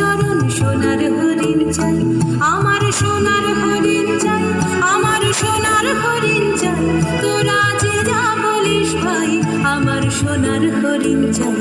চরণ সোনার হরিণ চাই, আমার সোনার হরিণ চাই, আমার সোনার হরিণ চাই, তোরা যে যা বলিস ভাই আমার সোনার হরিণ চাই।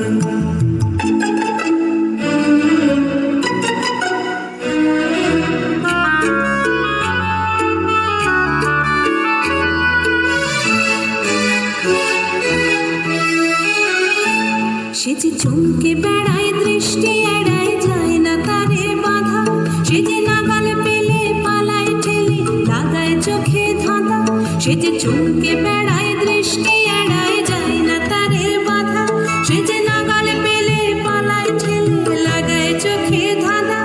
সে যে চমকে বেড়ায় দৃষ্টি এড়ায় যায় না তারে বাধা, সে যে নাগাল পেলে পালায় ঠেলে লাগায় চোখে ধাঁধা, সে যে চমকে বেড়ায় দৃষ্টি এড়ায় যায় না তারে বাধা, সে যে নাগাল পেলে পালায় ঠেলে লাগায় চোখে ধাঁধা।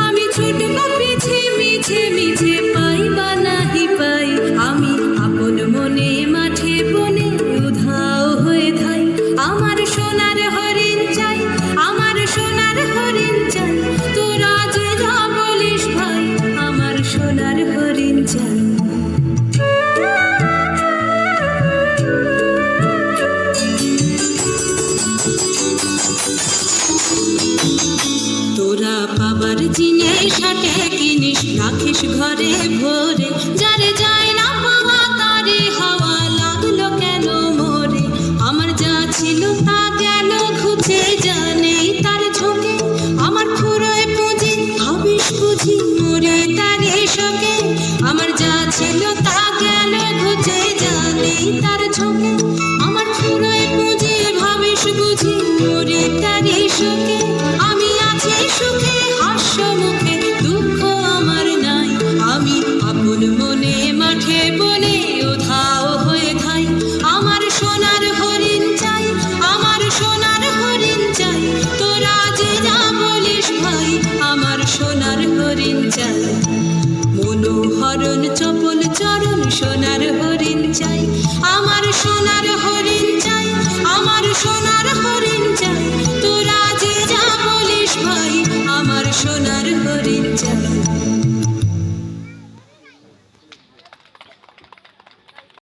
আমি ছুটবো পিছে মিছে মিছে পাই বা নাহি পাই, আমি আপন মনে মাঠে বনে উধাও হয়ে থাই। আমার সোনার হরিণ চাই, আমার সোনার হরিণ চাই, তোরা যে যা বলিস ভাই আমার সোনার হরিণ চাই। তোরা পাবার জিনিস হাটে কিনিস রাখিস ঘরে ভরে, যারে যায় না পাওয়া তারে হাওয়া লাগলো কেন মোরে। আমার যা ছিল তা গেল ঘুচে জানে তার ঝোঁকে, আমার ফুরোয় পুঁজি ভাবিস বুঝি মোরে তারে শোকে। আমার যা ছিল তা গেল ঘুচে জানে তার ঝোঁকে, আমার ফুরোয় পুঁজি ভাবিস বুঝি মোরে তারে শোকে। আমি আছি সুখে হাস্য মুখে দুঃখ আমার নাই, আমি আপন মনে মাঠে বনে উধাও হয়ে থাই। আমার সোনার হরিণ চাই, আমার সোনার হরিণ চাই, তোরা যে যা বলিস ভাই আমার সোনার হরিণ চাই। মনোহরণ চপল চরণ সোনার হরিণ চাই, আমার সোনার হরিণ